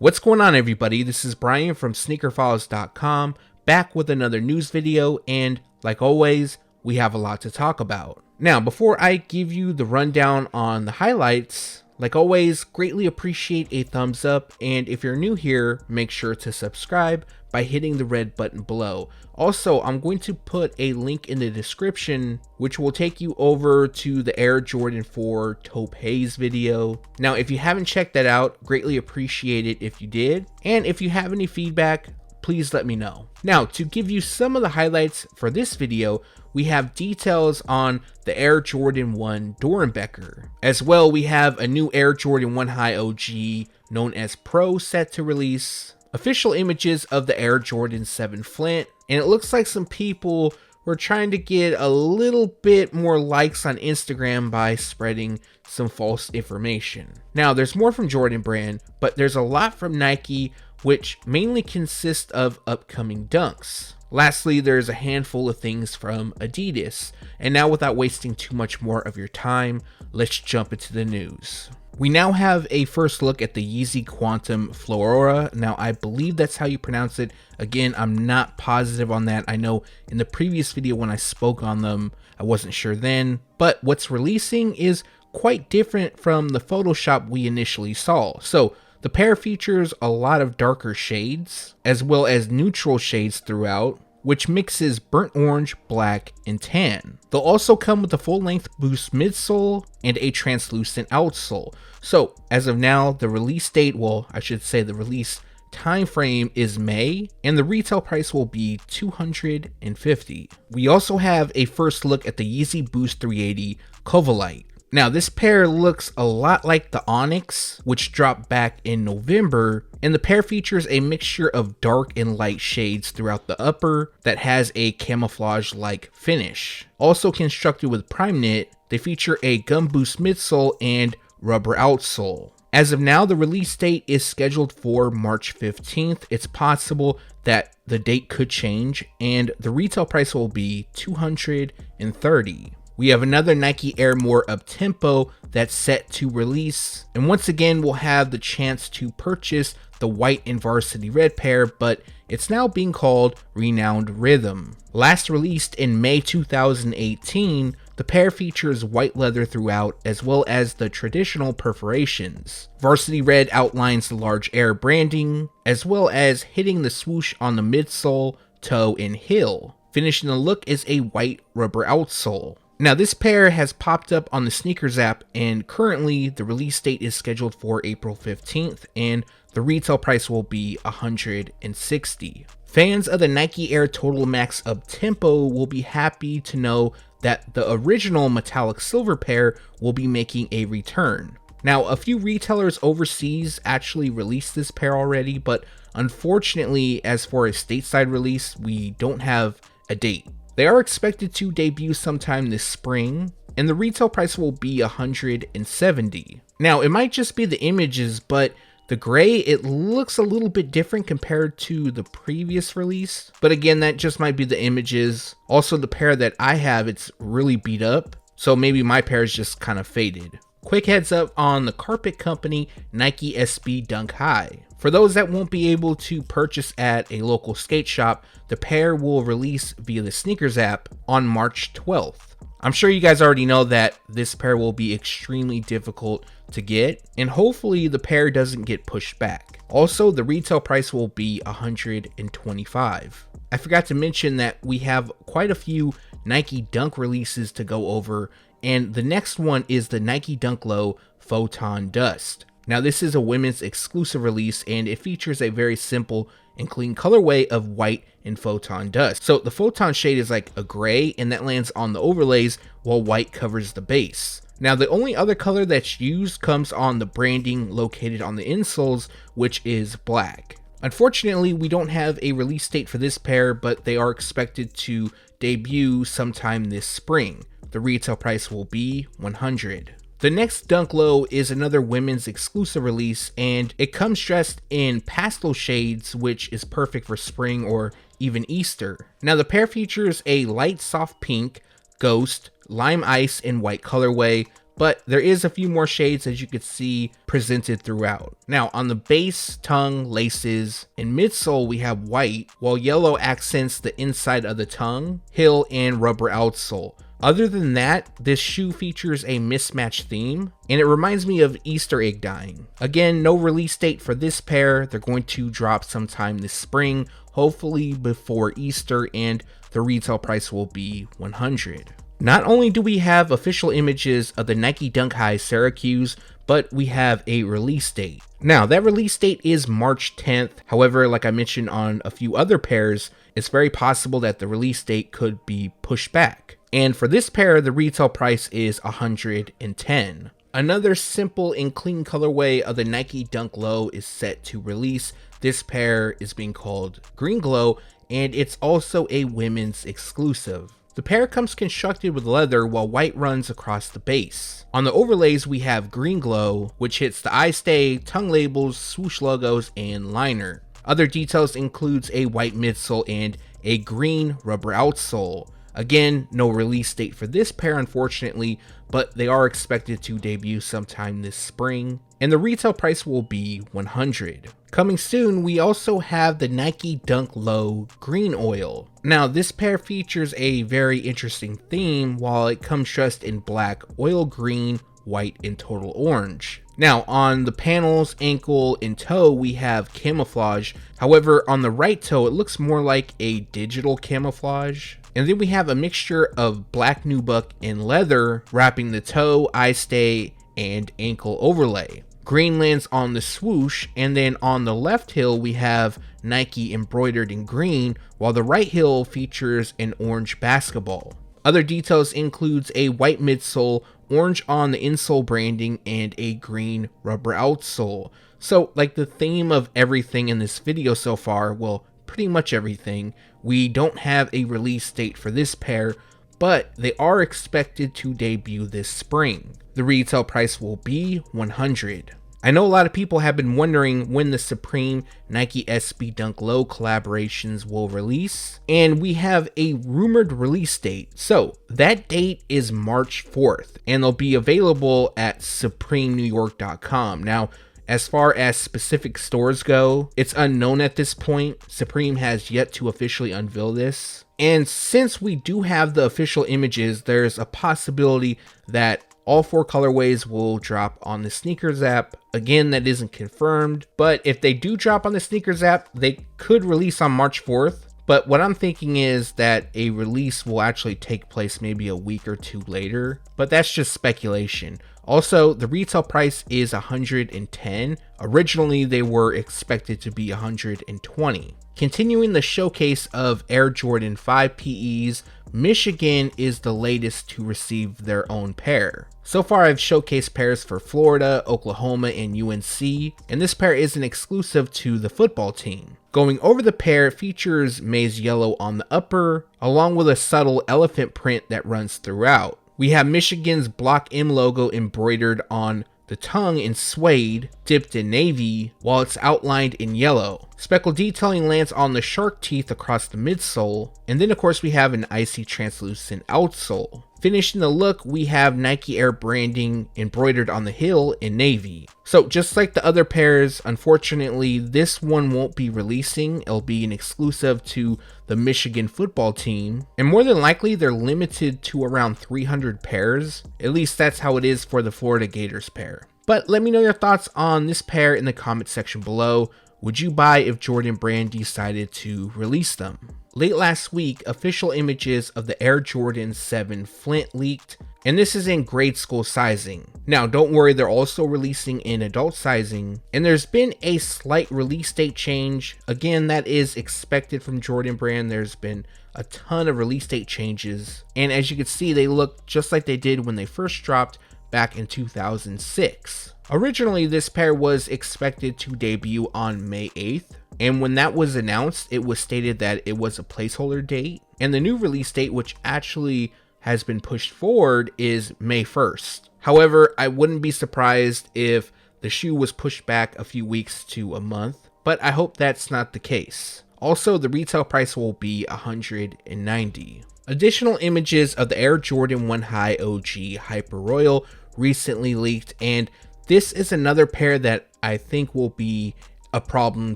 What's going on, everybody? This is Brian from SneakerFiles.com, back with another news video, and like always, we have a lot to talk about. Now, before I give you the rundown on the highlights, like always, greatly appreciate a thumbs up, and if you're new here, make sure to subscribe by hitting the red button below. Also, I'm going to put a link in the description which will take you over to the Air Jordan 4 Taupe Haze video. Now, if you haven't checked that out, greatly appreciate it if you did, and if you have any feedback, please let me know. Now, to give you some of the highlights for this video, we have details on the Air Jordan 1 Doernbecher. As well, we have a new Air Jordan 1 High OG known as Pro set to release, official images of the Air Jordan 7 Flint, and it looks like some people were trying to get a little bit more likes on Instagram by spreading some false information. Now, there's more from Jordan Brand, but there's a lot from Nike, which mainly consists of upcoming dunks. Lastly, there's a handful of things from Adidas. And now, without wasting too much more of your time, let's jump into the news. We now have a first look at the Yeezy Quantum Flaora. Now, I believe that's how you pronounce it. Again, I'm not positive on that. I know in the previous video when I spoke on them, I wasn't sure then. But what's releasing is quite different from the Photoshop we initially saw. So, the pair features a lot of darker shades, as well as neutral shades throughout, which mixes burnt orange, black, and tan. They'll also come with a full-length Boost midsole and a translucent outsole. So, as of now, the release date, well, I should say the release time frame is May, and the retail price will be $250. We also have a first look at the Yeezy Boost 380 Covellite. Now, this pair looks a lot like the Onyx, which dropped back in November, and the pair features a mixture of dark and light shades throughout the upper that has a camouflage-like finish. Also constructed with prime knit, they feature a gum boost midsole and rubber outsole. As of now, the release date is scheduled for March 15th. It's possible that the date could change, and the retail price will be $230. We have another Nike Air More Uptempo that's set to release, and once again we'll have the chance to purchase the white and varsity red pair, but it's now being called Renowned Rhythm. Last released in May 2018, the pair features white leather throughout as well as the traditional perforations. Varsity red outlines the large Air branding, as well as hitting the swoosh on the midsole, toe, and heel. Finishing the look is a white rubber outsole. Now, this pair has popped up on the Sneakers app, and currently the release date is scheduled for April 15th, and the retail price will be $160. Fans of the Nike Air Total Max Uptempo will be happy to know that the original metallic silver pair will be making a return. Now, a few retailers overseas actually released this pair already, but unfortunately, as for a stateside release, we don't have a date. They are expected to debut sometime this spring, and the retail price will be $170. Now, it might just be the images, but the gray, it looks a little bit different compared to the previous release. But again, that just might be the images. Also, the pair that I have, it's really beat up, so maybe my pair is just kind of faded. Quick heads up on the carpet company Nike SB Dunk High. For those that won't be able to purchase at a local skate shop, the pair will release via the Sneakers app on March 12th. I'm sure you guys already know that this pair will be extremely difficult to get, and hopefully the pair doesn't get pushed back. Also, the retail price will be $125. I forgot to mention that we have quite a few Nike Dunk releases to go over, and the next one is the Nike Dunk Low Photon Dust. Now, this is a women's exclusive release, and it features a very simple and clean colorway of white and Photon Dust. So the Photon shade is like a gray, and that lands on the overlays while white covers the base. Now, the only other color that's used comes on the branding located on the insoles, which is black. Unfortunately, we don't have a release date for this pair, but they are expected to debut sometime this spring. The retail price will be $100. The next Dunk Low is another women's exclusive release, and it comes dressed in pastel shades, which is perfect for spring or even Easter. Now, the pair features a light soft pink, ghost, lime ice in white colorway, but there is a few more shades, as you can see, presented throughout. Now on the base, tongue, laces, and midsole we have white, while yellow accents the inside of the tongue, heel, and rubber outsole. Other than that, this shoe features a mismatched theme, and it reminds me of Easter egg dyeing. Again, no release date for this pair. They're going to drop sometime this spring, hopefully before Easter, and the retail price will be $100. Not only do we have official images of the Nike Dunk High Syracuse, but we have a release date. Now, that release date is March 10th. However, like I mentioned on a few other pairs, it's very possible that the release date could be pushed back. And for this pair, the retail price is $110. Another simple and clean colorway of the Nike Dunk Low is set to release. This pair is being called Green Glow, and it's also a women's exclusive. The pair comes constructed with leather while white runs across the base. On the overlays we have Green Glow, which hits the eye stay, tongue labels, swoosh logos, and liner. Other details includes a white midsole and a green rubber outsole. Again, no release date for this pair unfortunately, but they are expected to debut sometime this spring, and the retail price will be $100. Coming soon, we also have the Nike Dunk Low Green Oil. Now, this pair features a very interesting theme while it comes dressed in black, oil green, white, and total orange. Now, on the panels, ankle, and toe, we have camouflage. However, on the right toe, it looks more like a digital camouflage. And then we have a mixture of black nubuck and leather wrapping the toe, eye stay, and ankle overlay. Green lands on the swoosh, and then on the left heel we have Nike embroidered in green, while the right heel features an orange basketball. Other details includes a white midsole, orange on the insole branding, and a green rubber outsole. So like the theme of everything in this video so far, well, pretty much everything, we don't have a release date for this pair, but they are expected to debut this spring. The retail price will be $100. I know a lot of people have been wondering when the Supreme Nike SB Dunk Low collaborations will release, and we have a rumored release date. So that date is March 4th, and they'll be available at supremenewyork.com. Now, as far as specific stores go, it's unknown at this point. Supreme has yet to officially unveil this. And since we do have the official images, there's a possibility that all 4 colorways will drop on the SNKRS app. Again, that isn't confirmed, but if they do drop on the SNKRS app, they could release on March 4th. But what I'm thinking is that a release will actually take place maybe a week or 2 later, but that's just speculation. Also, the retail price is $110. Originally, they were expected to be $120. Continuing the showcase of Air Jordan 5 PEs, Michigan is the latest to receive their own pair. So far, I've showcased pairs for Florida, Oklahoma, and UNC, and this pair is an exclusive to the football team. Going over the pair, it features maize yellow on the upper, along with a subtle elephant print that runs throughout. We have Michigan's Block M logo embroidered on the tongue in suede, dipped in navy, while it's outlined in yellow. Speckled detailing lands on the shark teeth across the midsole, and then of course we have an icy translucent outsole. Finishing the look, we have Nike Air branding embroidered on the heel in navy. So just like the other pairs, unfortunately this one won't be releasing. It'll be an exclusive to the Michigan football team, and more than likely they're limited to around 300 pairs. At least that's how it is for the Florida Gators pair. But let me know your thoughts on this pair in the comment section below. Would you buy if Jordan Brand decided to release them? Late last week, official images of the Air Jordan 7 Flint leaked, and this is in grade school sizing. Now, don't worry, they're also releasing in adult sizing, and there's been a slight release date change. Again, that is expected from Jordan Brand. There's been a ton of release date changes, and as you can see, they look just like they did when they first dropped back in 2006. Originally, this pair was expected to debut on May 8th, and when that was announced, it was stated that it was a placeholder date, and the new release date, which actually has been pushed forward, is May 1st. However, I wouldn't be surprised if the shoe was pushed back a few weeks to a month, but I hope that's not the case. Also, the retail price will be $190. Additional images of the Air Jordan 1 High OG Hyper Royal recently leaked, and this is another pair that I think will be a problem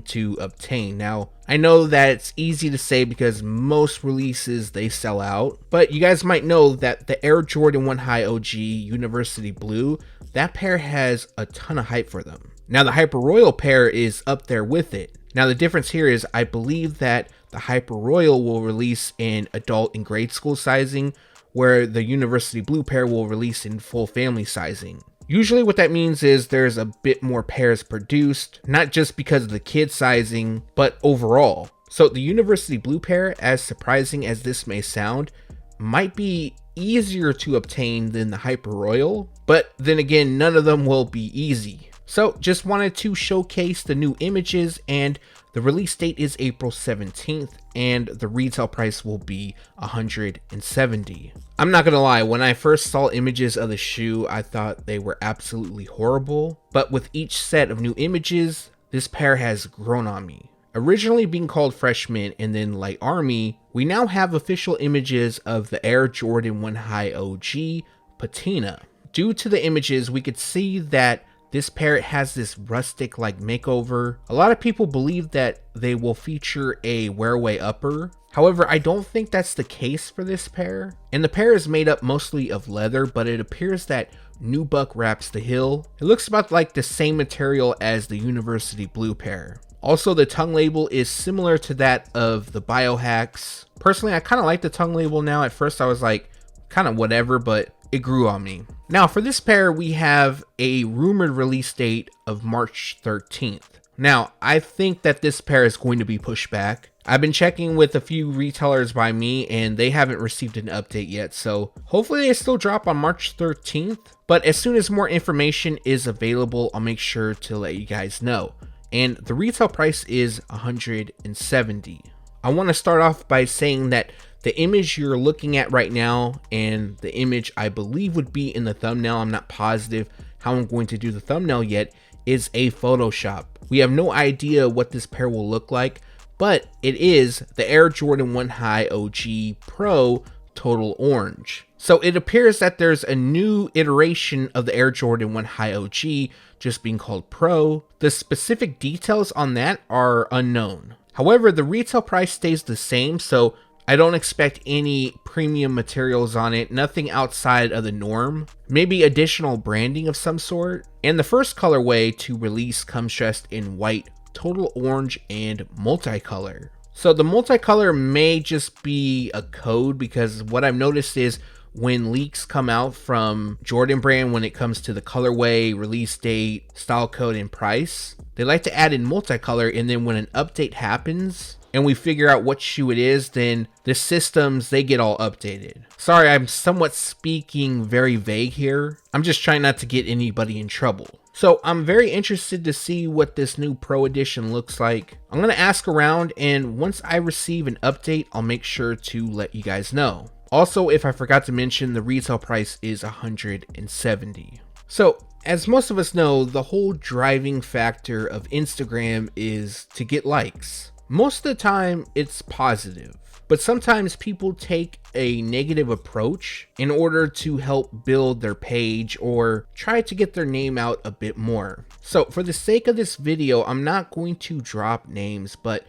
to obtain. Now, I know that it's easy to say because most releases they sell out, but you guys might know that the Air Jordan 1 High OG University Blue, that pair has a ton of hype for them. Now, the Hyper Royal pair is up there with it. Now, the difference here is I believe that the Hyper Royal will release in adult and grade school sizing, where the University Blue pair will release in full family sizing. Usually what that means is there's a bit more pairs produced, not just because of the kid sizing, but overall. So the University Blue pair, as surprising as this may sound, might be easier to obtain than the Hyper Royal, but then again, none of them will be easy. So just wanted to showcase the new images, and the release date is April 17th, and the retail price will be $170. I'm not gonna lie, when I first saw images of the shoe, I thought they were absolutely horrible, but with each set of new images, this pair has grown on me. Originally being called Freshman and then Light Army, we now have official images of the Air Jordan 1 High OG Patina. Due to the images, we could see that this pair has this rustic like makeover. A lot of people believe that they will feature a wear-away upper. However, I don't think that's the case for this pair. And the pair is made up mostly of leather, but it appears that nubuck wraps the heel. It looks about like the same material as the University Blue pair. Also, the tongue label is similar to that of the Biohacks. Personally, I kind of like the tongue label now. At first I was like, kind of whatever, but it grew on me. Now for this pair, we have a rumored release date of March 13th. Now, I think that this pair is going to be pushed back. I've been checking with a few retailers by me and they haven't received an update yet, so hopefully they still drop on March 13th. But as soon as more information is available, I'll make sure to let you guys know. And the retail price is $170. I want to start off by saying that the image you're looking at right now and the image I believe would be in the thumbnail, I'm not positive how I'm going to do the thumbnail yet, is a Photoshop. We have no idea what this pair will look like, but it is the Air Jordan 1 High OG Pro Total Orange. So it appears that there's a new iteration of the Air Jordan 1 High OG just being called Pro. The specific details on that are unknown. However, the retail price stays the same, so I don't expect any premium materials on it, nothing outside of the norm, maybe additional branding of some sort. And the first colorway to release comes dressed in white, total orange, and multicolor. So the multicolor may just be a code, because what I've noticed is when leaks come out from Jordan Brand when it comes to the colorway, release date, style code, and price, they like to add in multicolor, and then when an update happens and we figure out what shoe it is, then the systems, they get all updated. Sorry, I'm somewhat speaking very vague here. I'm just trying not to get anybody in trouble. So I'm very interested to see what this new Pro Edition looks like. I'm going to ask around, and once I receive an update, I'll make sure to let you guys know. Also, if I forgot to mention, the retail price is $170. So, as most of us know, the whole driving factor of Instagram is to get likes. Most of the time, it's positive, but sometimes people take a negative approach in order to help build their page or try to get their name out a bit more. So for the sake of this video, I'm not going to drop names, but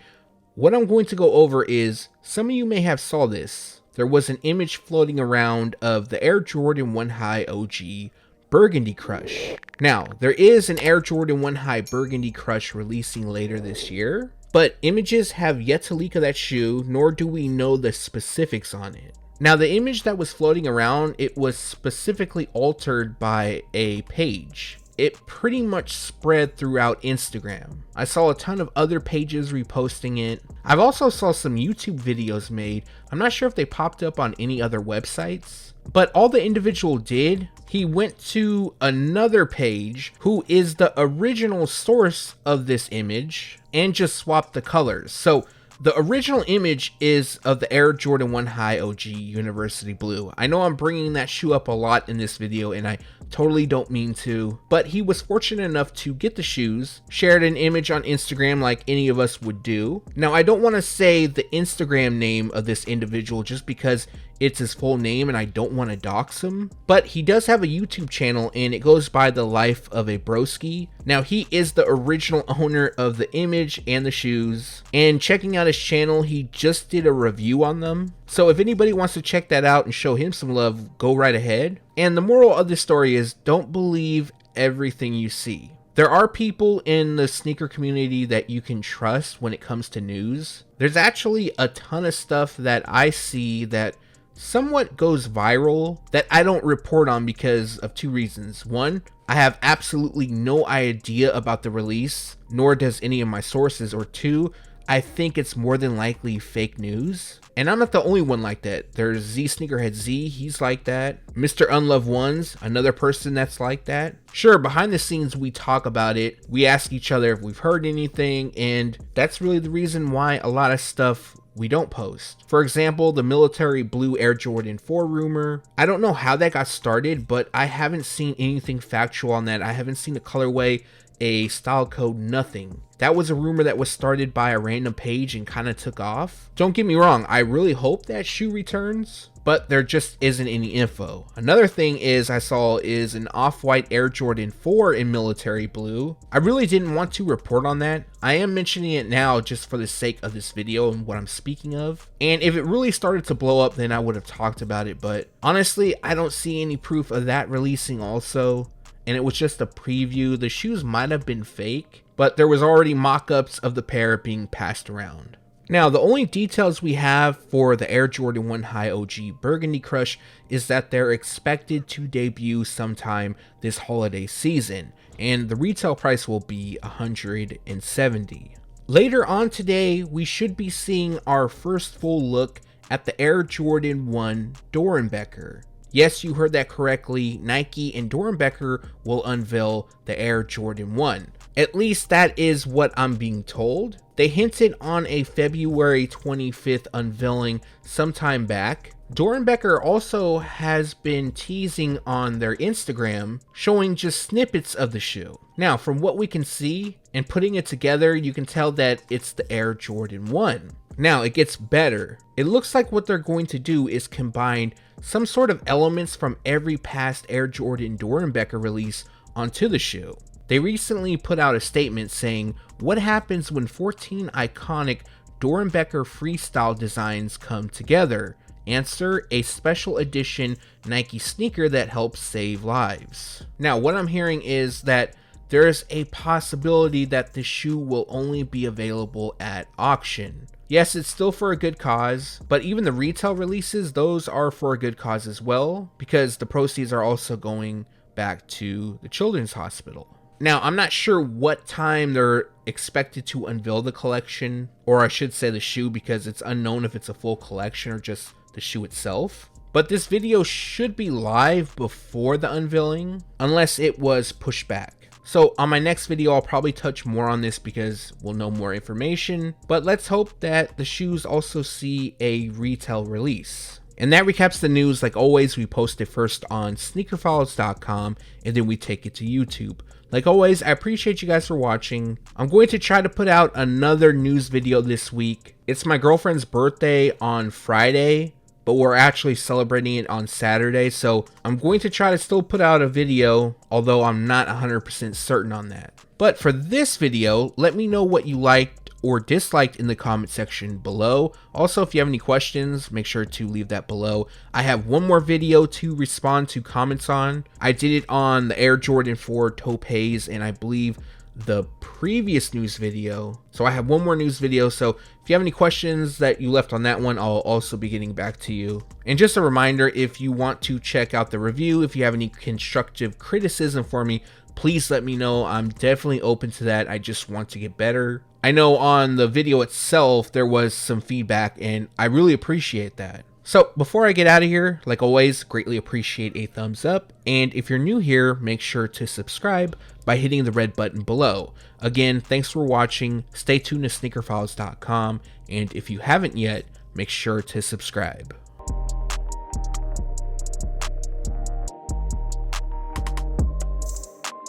what I'm going to go over is, some of you may have saw this. There was an image floating around of the Air Jordan 1 High OG Burgundy Crush. Now, there is an Air Jordan 1 High Burgundy Crush releasing later this year, but images have yet to leak of that shoe, nor do we know the specifics on it. Now, the image that was floating around, it was specifically altered by a page. It pretty much spread throughout Instagram. I saw a ton of other pages reposting it. I've also saw some YouTube videos made. I'm not sure if they popped up on any other websites, but all the individual did, he went to another page who is the original source of this image and just swapped the colors. So the original image is of the Air Jordan 1 High OG University Blue. I know I'm bringing that shoe up a lot in this video, and I totally don't mean to, but he was fortunate enough to get the shoes, shared an image on Instagram like any of us would do. Now, I don't want to say the Instagram name of this individual just because it's his full name and I don't want to dox him, but he does have a YouTube channel and it goes by The Life of a Broski. Now he is the original owner of the image and the shoes, and checking out his channel, he just did a review on them. So if anybody wants to check that out and show him some love, go right ahead. And the moral of this story is, don't believe everything you see. There are people in the sneaker community that you can trust when it comes to news. There's actually a ton of stuff that I see that somewhat goes viral that I don't report on because of two reasons. One, I have absolutely no idea about the release, nor does any of my sources. Or two, I think it's more than likely fake news. And I'm not the only one like that. There's Z Sneakerhead Z, he's like that. Mr. Unloved Ones, another person that's like that. Sure, behind the scenes we talk about it. We ask each other if we've heard anything, and that's really the reason why a lot of stuff we don't post. For example, the military blue Air Jordan 4 rumor. I don't know how that got started, but I haven't seen anything factual on that. I haven't seen a colorway, a style code, nothing. That was a rumor that was started by a random page and kind of took off. Don't get me wrong, I really hope that shoe returns, but there just isn't any info. Another thing I saw is an off-white Air Jordan 4 in military blue. I really didn't want to report on that. I am mentioning it now just for the sake of this video and what I'm speaking of. And if it really started to blow up, then I would have talked about it, but honestly, I don't see any proof of that releasing also. And it was just a preview. The shoes might have been fake, but there was already mock-ups of the pair being passed around. Now, the only details we have for the Air Jordan 1 High OG Burgundy Crush is that they're expected to debut sometime this holiday season, and the retail price will be $170. Later on today, we should be seeing our first full look at the Air Jordan 1 Doernbecher. Yes, you heard that correctly. Nike and Doernbecher will unveil the Air Jordan 1. At least that is what I'm being told. They hinted on a February 25th unveiling sometime back. Doernbecher also has been teasing on their Instagram, showing just snippets of the shoe. Now, from what we can see and putting it together, you can tell that it's the Air Jordan 1. Now, it gets better. It looks like what they're going to do is combine some sort of elements from every past Air Jordan Doernbecher release onto the shoe. They recently put out a statement saying, "What happens when 14 iconic Doernbecher freestyle designs come together? Answer: a special edition Nike sneaker that helps save lives." Now, what I'm hearing is that there's a possibility that the shoe will only be available at auction. Yes, it's still for a good cause, but even the retail releases, those are for a good cause as well, because the proceeds are also going back to the children's hospital. Now, I'm not sure what time they're expected to unveil the collection, or I should say the shoe, because it's unknown if it's a full collection or just the shoe itself. But this video should be live before the unveiling, unless it was pushed back. So on my next video, I'll probably touch more on this because we'll know more information, but let's hope that the shoes also see a retail release. And that recaps the news. Like always, we post it first on SneakerFiles.com and then we take it to YouTube. Like always, I appreciate you guys for watching. I'm going to try to put out another news video this week. It's my girlfriend's birthday on Friday, but we're actually celebrating it on Saturday, so I'm going to try to still put out a video, although I'm not 100% certain on that. But for this video, let me know what you liked or disliked in the comment section below. Also, if you have any questions, make sure to leave that below. I have one more video to respond to comments on. I did it on the Air Jordan 4 Taupe Haze, and I believe the previous news video. So I have one more news video, so if you have any questions that you left on that one, I'll also be getting back to you. And just a reminder, if you want to check out the review, if you have any constructive criticism for me, please let me know. I'm definitely open to that. I just want to get better. I know on the video itself there was some feedback and I really appreciate that. So before I get out of here, like always, greatly appreciate a thumbs up. And if you're new here, make sure to subscribe by hitting the red button below. Again, thanks for watching. Stay tuned to SneakerFiles.com. And if you haven't yet, make sure to subscribe.